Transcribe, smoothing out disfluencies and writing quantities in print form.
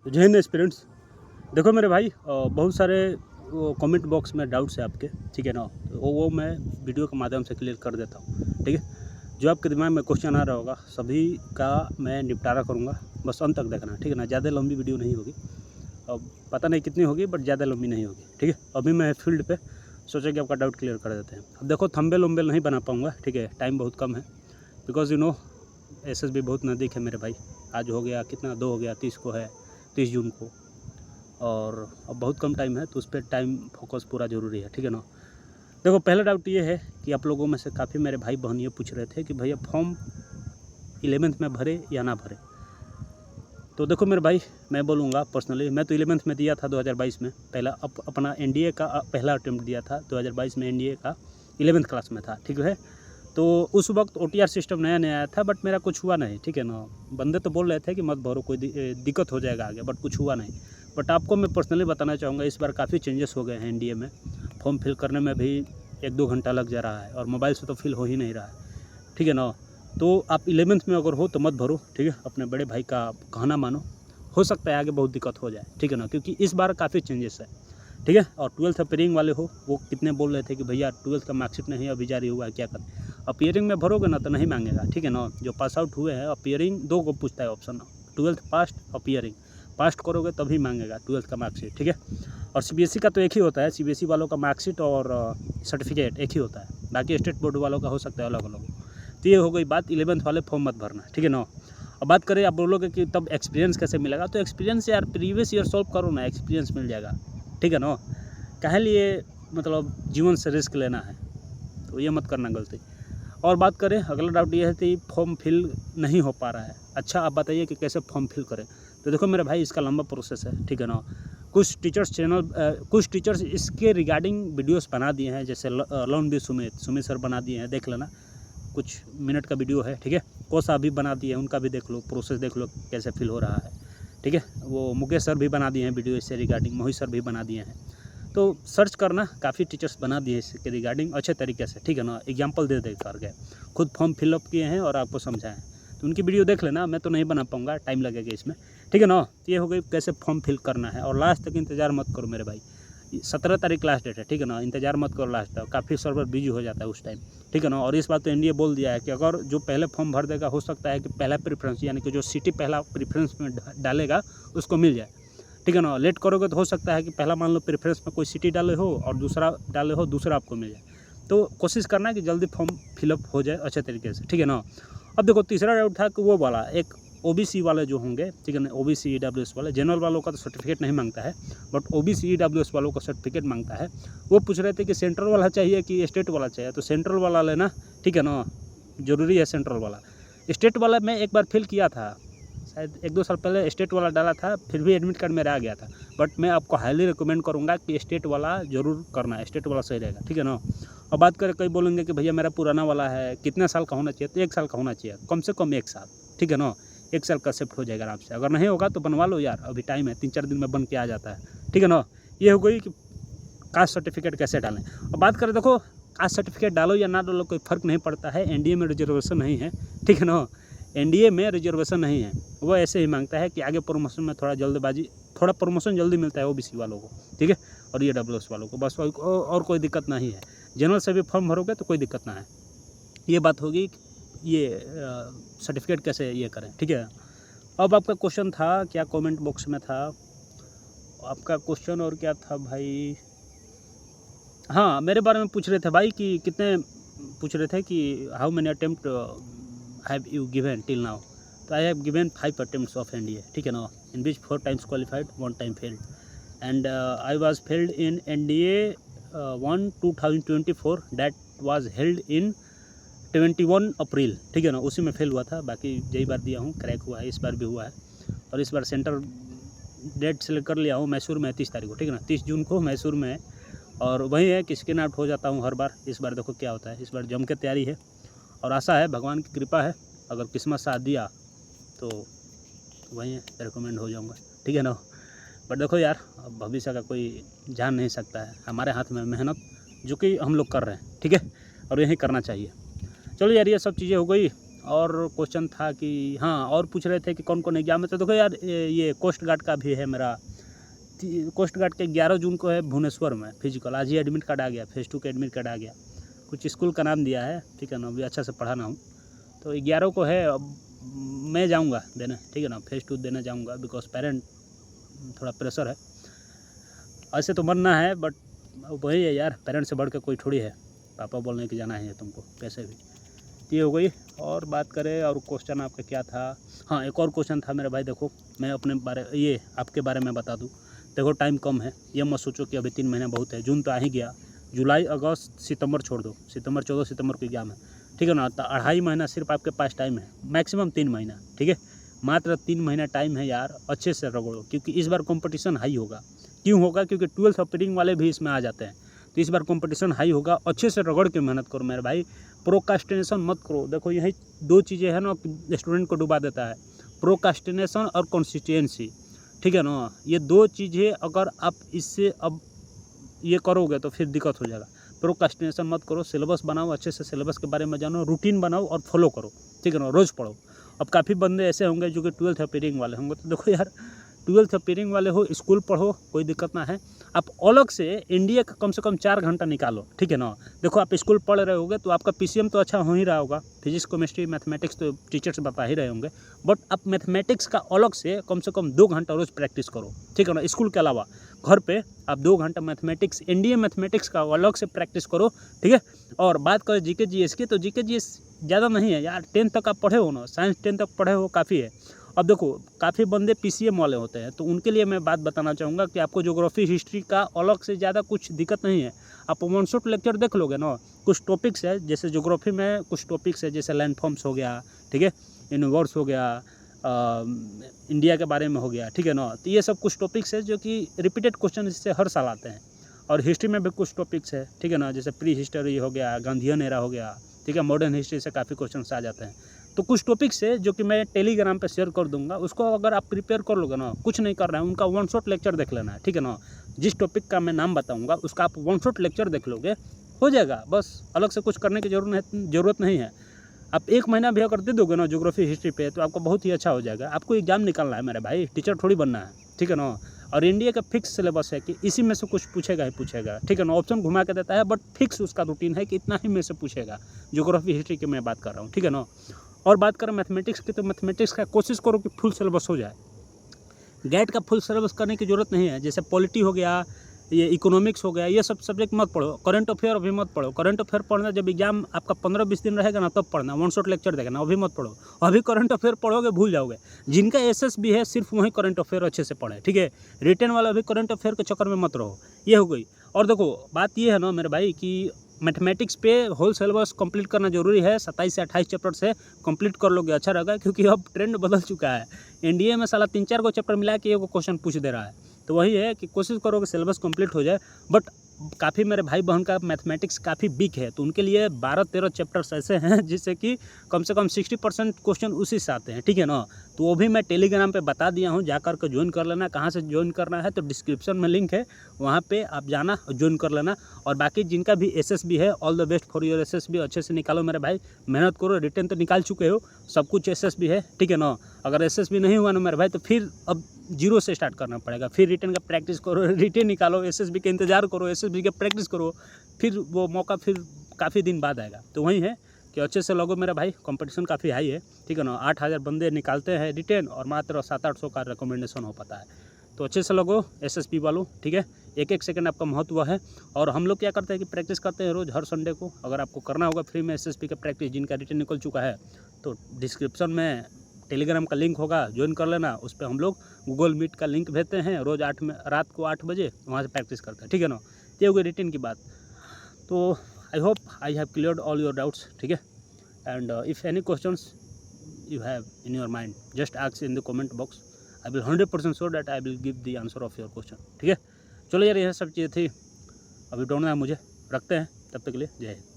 जय हिंद एस्पिरेंट्स। देखो मेरे भाई, बहुत सारे कमेंट बॉक्स में डाउट्स है आपके, ठीक है ना। तो वो मैं वीडियो के माध्यम से क्लियर कर देता हूँ, ठीक है। जो आपके दिमाग में क्वेश्चन आ रहा होगा सभी का मैं निपटारा करूँगा, बस अंत तक देखना, ठीक है ना। ज़्यादा लंबी वीडियो नहीं होगी, अब पता नहीं कितनी होगी, बट ज़्यादा लंबी नहीं होगी, ठीक है। अभी मैं फील्ड पे सोचा कि आपका डाउट क्लियर कर देते हैं। अब देखो, थंबनेल वंबनेल नहीं बना पाऊँगा, ठीक है, टाइम बहुत कम है, बिकॉज यू नो एसएसबी बहुत नज़दीक है मेरे भाई। आज हो गया कितना, 2 हो गया, 30 को है, 30 जून को, और अब बहुत कम टाइम है, तो उस पर टाइम फोकस पूरा ज़रूरी है, ठीक है ना। देखो, पहला डाउट ये है कि आप लोगों में से काफ़ी मेरे भाई बहन ये पूछ रहे थे कि भैया फॉर्म 11th में भरे या ना भरे। तो देखो मेरे भाई, मैं बोलूँगा पर्सनली, मैं तो 11th में दिया था 2022 में, पहला अपना एनडीए का पहला अटेम्प्ट दिया था 2022 में, एनडीए का 11th क्लास में था, ठीक है। तो उस वक्त ओटीआर सिस्टम नया नया आया था, बट मेरा कुछ हुआ नहीं, ठीक है ना। बंदे तो बोल रहे थे कि मत भरो, कोई दिक्कत हो जाएगा आगे, बट कुछ हुआ नहीं। बट आपको मैं पर्सनली बताना चाहूँगा, इस बार काफ़ी चेंजेस हो गए हैं एनडीए में। फॉर्म फिल करने में भी 1-2 घंटा लग जा रहा है, और मोबाइल से तो फिल हो ही नहीं रहा है, ठीक है ना। तो आप 11th में अगर हो तो मत भरो, ठीक है। अपने बड़े भाई का कहना मानो, हो सकता है आगे बहुत दिक्कत हो जाए, ठीक है ना, क्योंकि इस बार काफ़ी चेंजेस है, ठीक है। और 12th अपियरिंग वाले हो, वो कितने बोल रहे थे कि भैया 12th का मार्कशीट नहीं अभी जारी हुआ है, क्या करें। अपियरिंग में भरोगे ना तो नहीं मांगेगा, ठीक है ना। जो पास आउट हुए हैं, अपियरिंग 2 को पूछता है option, 12th past, appearing past करोगे तभी मांगेगा 12th का मार्कशीट, ठीक है। और सीबीएसई का तो एक ही होता है, सीबीएसई वालों का मार्कशीट और सर्टिफिकेट एक ही होता है, बाकी स्टेट बोर्ड वालों का हो सकता है अलग अलग। तो ये हो गई बात, 11th वाले फॉर्म मत भरना, ठीक है ना। अब बात करें, आप बोलोगे कि तब एक्सपीरियंस कैसे मिलेगा, तो एक्सपीरियंस यार प्रीवियस ईयर सॉल्व करो ना, एक्सपीरियंस मिल जाएगा, ठीक है ना। काहे लिए मतलब जीवन से रिस्क लेना है, तो ये मत करना गलती। और बात करें, अगला डाउट ये है कि फॉर्म फिल नहीं हो पा रहा है। अच्छा, आप बताइए कि कैसे फॉर्म फिल करें। तो देखो मेरे भाई, इसका लंबा प्रोसेस है, ठीक है ना। कुछ टीचर्स इसके रिगार्डिंग वीडियोस बना दिए हैं, जैसे लर्न भी सुमित सर बना दिए हैं, देख लेना, कुछ मिनट का वीडियो है, ठीक है। कोसा भी बना दिए हैं, उनका भी देख लो, प्रोसेस देख लो कैसे फिल हो रहा है, ठीक है। वो मुकेश सर भी बना दिए हैं वीडियो इससे रिगार्डिंग, मोहित सर भी बना दिए हैं। तो सर्च करना, काफ़ी टीचर्स बना दिए इसके रिगार्डिंग अच्छे तरीके से, ठीक है ना। एग्जाम्पल दे कर गए, खुद फॉर्म फिलअप किए हैं और आपको समझाएं, तो उनकी वीडियो देख लेना। मैं तो नहीं बना पाऊँगा, टाइम लगेगा इसमें, ठीक है ना। तो ये हो गई कैसे फॉर्म फिल करना है, और लास्ट तक इंतज़ार मत करो मेरे भाई। 17 तारीख लास्ट डेट है, ठीक है ना। इंतज़ार मत करो लास्ट तक, काफ़ी सर्वर बिजी हो जाता है उस टाइम, ठीक है ना। और इस बात तो एनडीए बोल दिया है कि अगर जो पहले फॉर्म भर देगा, हो सकता है कि पहला प्रेफरेंस, यानी कि जो सिटी पहला प्रेफरेंस में डालेगा उसको मिल जाए, ठीक है ना। लेट करोगे तो हो सकता है कि पहला मान लो प्रेफरेंस में कोई सिटी डाले हो और दूसरा डाले हो, दूसरा आपको मिल जाए। तो कोशिश करना है कि जल्दी फॉर्म फिलअप हो जाए अच्छे तरीके से, ठीक है ना। अब देखो, तीसरा डाउट था कि वो वाला एक ओबीसी वाले जो होंगे, ठीक है ना, ओबीसी ईडब्ल्यूएस वाले। जनरल वालों का तो सर्टिफिकेट नहीं मांगता है, बट ओबीसी ईडब्ल्यूएस वालों का सर्टिफिकेट मांगता है। वो पूछ रहे थे कि सेंट्रल वाला चाहिए कि स्टेट वाला चाहिए, तो सेंट्रल वाला लेना, ठीक है ना, ज़रूरी है सेंट्रल वाला। स्टेट वाला मैं एक बार फिल किया था, शायद 1-2 साल पहले स्टेट वाला डाला था, फिर भी एडमिट कार्ड मेरा आ गया था। बट मैं आपको हाईली रिकमेंड करूँगा कि स्टेट वाला ज़रूर करना है, स्टेट वाला सही रहेगा, ठीक है ना। और बात करें, कई बोलेंगे कि भैया मेरा पुराना वाला है, कितने साल का होना चाहिए, तो 1 साल का होना चाहिए, कम से कम 1 साल, ठीक है ना। 1 साल का एक्सेप्ट हो जाएगा आराम से। अगर नहीं होगा तो बनवा लो यार, अभी टाइम है, 3-4 दिन में बन के आ जाता है, ठीक है ना। ये हो गई कि कास्ट सर्टिफिकेट कैसे डालें। और बात करें, देखो कास्ट सर्टिफिकेट डालो या ना डालो कोई फ़र्क नहीं पड़ता है, एनडीए में रिजर्वेशन नहीं है, ठीक है ना। एनडीए में रिजर्वेशन नहीं है, वो ऐसे ही मांगता है कि आगे प्रमोशन में थोड़ा जल्दबाजी, थोड़ा प्रमोशन जल्दी मिलता है ओबीसी वालों को, ठीक है, और ईडब्ल्यूएस वालों को, बस और कोई दिक्कत नहीं है। जनरल से भी फॉर्म भरोगे तो कोई दिक्कत ना है। ये बात होगी, ये सर्टिफिकेट कैसे ये करें, ठीक है। अब आपका क्वेश्चन था क्या, कमेंट बॉक्स में था आपका क्वेश्चन, और क्या था भाई, हाँ, मेरे बारे में पूछ रहे थे भाई कि कितने, पूछ रहे थे कि how many attempt have you given till now. तो I have given 5 attempts of NDA, ठीक है ना, in which 4 times qualified, 1 time failed, and I was failed in NDA 1 2024 that was held in 21 April, ठीक है ना, उसी में fail हुआ था। बाकी यही बार दिया हूँ, क्रैक हुआ है, इस बार भी हुआ है। और इस बार सेंटर डेट सेलेक्ट कर लिया हूँ, मैसूर में 30 तारीख को, ठीक है ना, 30 जून को मैसूर में है। और वही है कि स्किन आउट हो जाता हूँ हर बार, इस बार देखो क्या होता है। इस बार जम के तैयारी है, और आशा है, भगवान की कृपा है, अगर किस्मत साथ दिया तो वहीं रिकमेंड हो जाऊँगा, ठीक है ना। बट देखो यार, अब भविष्य का कोई जान नहीं सकता है, हमारे हाथ में मेहनत जो कि हम लोग कर रहे हैं, ठीक है, और यही करना चाहिए। चलो यार, ये सब चीज़ें हो गई। और क्वेश्चन था कि हाँ, और पूछ रहे थे कि कौन कौन एग्जाम है। तो देखो यार, ये कोस्ट गार्ड का भी है मेरा। कोस्ट गार्ड के 11 जून को है भुवनेश्वर में फिजिकल। आज ही एडमिट कार्ड आ गया, फेज़ 2 का एडमिट कार्ड आ गया। कुछ स्कूल का नाम दिया है, ठीक है ना, अभी अच्छा से पढ़ा ना हूँ। तो 11 को है। अब मैं जाऊँगा देने, ठीक है ना, फेज़ 2 देने जाऊँगा, बिकॉज पेरेंट थोड़ा प्रेशर है। ऐसे तो मरना है, बट वही है यार, पेरेंट्स से बढ़ के कोई थोड़ी है। पापा बोलने की जाना है तुमको, पैसे भी। ये हो गई। और बात करें, और क्वेश्चन आपका क्या था? हाँ, एक और क्वेश्चन था मेरे भाई। देखो, मैं अपने बारे, ये आपके बारे में बता दूँ। देखो, टाइम कम है, ये मत सोचो कि अभी 3 महीना बहुत है। जून तो आ ही गया, जुलाई, अगस्त, सितंबर छोड़ दो। सितंबर 14 सितंबर को एग्जाम है, ठीक है ना। तो 2.5 महीना सिर्फ आपके पास टाइम है, मैक्सिमम 3 महीना, ठीक है। मात्र 3 महीना टाइम है यार, अच्छे से रगड़ो, क्योंकि इस बार कंपटीशन हाई होगा। क्यों होगा? क्योंकि 12th अपीयरिंग वाले भी इसमें आ जाते हैं, तो इस बार कंपटीशन हाई होगा। अच्छे से रगड़ के मेहनत करो मेरे भाई, प्रोक्रास्टिनेशन मत करो। देखो, यही 2 चीज़ें हैं ना स्टूडेंट को डुबा देता है, प्रोक्रास्टिनेशन और कंसिस्टेंसी, ठीक है ना। ये 2 चीज़ें अगर आप इससे अब ये करोगे तो फिर दिक्कत हो जाएगा। प्रोक्रास्टिनेशन मत करो, सिलेबस बनाओ, अच्छे से सिलेबस के बारे में जानो, रूटीन बनाओ और फॉलो करो, ठीक है ना, रोज़ पढ़ो। अब काफ़ी बंदे ऐसे होंगे जो कि 12th अपीयरिंग वाले होंगे, तो देखो यार, 12th अपीयरिंग वाले हो, स्कूल पढ़ो, कोई दिक्कत ना है। आप अलग से एनडीए का कम से कम 4 घंटा निकालो, ठीक है ना। देखो, आप स्कूल पढ़ रहे होगे तो आपका पीसीएम तो अच्छा हो ही रहा होगा, फिजिक्स, केमिस्ट्री, मैथमेटिक्स तो टीचर्स बता ही रहे होंगे, बट आप मैथमेटिक्स का अलग से कम 2 घंटा रोज़ प्रैक्टिस करो, ठीक है ना। स्कूल के अलावा घर पे आप 2 घंटा मैथमेटिक्स, एनडीए मैथमेटिक्स का अलग से प्रैक्टिस करो, ठीक है। और बात करें जीके जीएस की, तो जीके जीएस ज़्यादा नहीं है यार, 10th तक आप पढ़े हो ना, साइंस 10th तक पढ़े हो, काफ़ी है। अब देखो, काफ़ी बंदे पीसीएम वाले होते हैं, तो उनके लिए मैं बात बताना चाहूँगा कि आपको ज्योग्राफी, हिस्ट्री का अलग से ज़्यादा कुछ दिक्कत नहीं है। आप 1 शॉट लेक्चर देख लोगे ना। कुछ टॉपिक्स है, जैसे ज्योग्राफी में कुछ टॉपिक्स है, जैसे लैंडफॉर्म्स हो गया, ठीक है, यूनिवर्स हो गया, इंडिया के बारे में हो गया, ठीक है ना। तो ये सब कुछ टॉपिक्स है जो कि रिपीटेड क्वेश्चन इससे हर साल आते हैं। और हिस्ट्री में भी कुछ टॉपिक्स है, ठीक है ना, जैसे प्री हिस्ट्री हो गया, गांधीयन एरा हो गया, ठीक है, मॉडर्न हिस्ट्री से काफ़ी क्वेश्चन आ जाते हैं। तो कुछ टॉपिक्स है जो कि मैं टेलीग्राम पे शेयर कर दूंगा, उसको अगर आप प्रिपेयर कर लोगे ना, कुछ नहीं कर रहे हैं, उनका 1 शॉट लेक्चर देख लेना है, ठीक है ना। जिस टॉपिक का मैं नाम बताऊंगा उसका आप 1 शॉट लेक्चर देख लोगे, हो जाएगा। बस अलग से कुछ करने की ज़रूरत नहीं है। आप 1 महीना भी अगर दे दोगे ना ज्योग्राफी, हिस्ट्री पे, तो आपको बहुत ही अच्छा हो जाएगा। आपको एग्जाम निकालना है मेरे भाई, टीचर थोड़ी बनना है, ठीक है ना। और इंडिया का फिक्स सिलेबस है कि इसी में से कुछ पूछेगा ही पूछेगा, ठीक है ना। ऑप्शन घुमा के देता है, बट फिक्स उसका रूटीन है कि इतना ही में से पूछेगा। ज्योग्राफी, हिस्ट्री की मैं बात कर रहा हूँ, ठीक है ना। और बात करें मैथमेटिक्स की, तो मैथमेटिक्स का कोशिश करो कि फुल सिलेबस हो जाए। गेट का फुल सिलेबस करने की ज़रूरत नहीं है। जैसे पॉलिटी हो गया, ये इकोनॉमिक्स हो गया, ये सब सब्जेक्ट मत पढ़ो। करंट अफेयर अभी मत पढ़ो। करंट अफेयर पढ़ना जब एग्जाम आपका 15-20 दिन रहेगा ना, तब पढ़ना। 1 शॉट लेक्चर देखना, अभी मत पढ़ो। अभी करंट अफेयर पढ़ोगे भूल जाओगे। जिनका एसएसबी है सिर्फ वही करंट अफेयर अच्छे से पढ़े, ठीक है। रिटर्न वाला भी करंट अफेयर के चक्कर में मत रहो। ये हो गई। और देखो, बात ये है ना मेरे भाई कि मैथमेटिक्स पे होल सिलेबस कंप्लीट करना जरूरी है। 27 से 28 चैप्टर से कंप्लीट कर लोगे अच्छा रहेगा, क्योंकि अब ट्रेंड बदल चुका है। एनडीए में साला 3-4 को चैप्टर मिला के एगो क्वेश्चन पूछ दे रहा है। तो वही है कि कोशिश करो कि सिलेबस कंप्लीट हो जाए। बट काफ़ी मेरे भाई बहन का मैथमेटिक्स काफ़ी वीक है, तो उनके लिए 12-13 चैप्टर्स ऐसे हैं जिससे कि कम से कम 60% क्वेश्चन उसी से आते हैं, ठीक है ना। तो वो भी मैं टेलीग्राम पे बता दिया हूँ, जाकर के ज्वाइन कर लेना। कहाँ से ज्वाइन करना है तो डिस्क्रिप्शन में लिंक है, वहाँ पे आप जाना ज्वाइन कर लेना। और बाकी जिनका भी एसएसबी है, all the best for your SSB. अच्छे से निकालो मेरे भाई, मेहनत करो। रिटर्न तो निकाल चुके हो, सब कुछ एसएसबी है, ठीक है ना। अगर एसएसबी नहीं हुआ ना मेरे भाई, तो फिर अब 0 से स्टार्ट करना पड़ेगा। फिर रिटर्न का प्रैक्टिस करो, रिटर्न निकालो, एसएसबी का इंतजार करो, एसएसबी का प्रैक्टिस करो, फिर वो मौका फिर काफ़ी दिन बाद आएगा। तो वही है कि अच्छे से लगो मेरा भाई, कंपटीशन काफ़ी हाई है, ठीक है ना। 8000 बंदे निकालते हैं रिटर्न, और मात्र 700-800 का रिकमेंडेशन हो पाता है। तो अच्छे से लगो एसएसबी वालों, ठीक है। एक सेकंड आपका महत्व है। और हम लोग क्या करते हैं कि प्रैक्टिस करते हैं रोज़, हर संडे को। अगर आपको करना होगा फ्री में एसएसबी का प्रैक्टिस, जिनका रिटर्न निकल चुका है, तो डिस्क्रिप्शन में टेलीग्राम का लिंक होगा, ज्वाइन कर लेना। उस पर हम लोग गूगल मीट का लिंक भेजते हैं, रोज़ रात को 8 बजे वहाँ से प्रैक्टिस करते हैं, ठीक है ना। ये हो गई रिटर्न की बात। तो I hope I have cleared all your doubts, ठीक है। And if any questions you have in your mind, just ask in the comment box. I will 100% sure that I will give the answer of your question, ठीक है। चलो यार, यह सब चीज़ें थी, अभी ढूंढना है मुझे। रखते हैं, तब तक के लिए जय हिंद।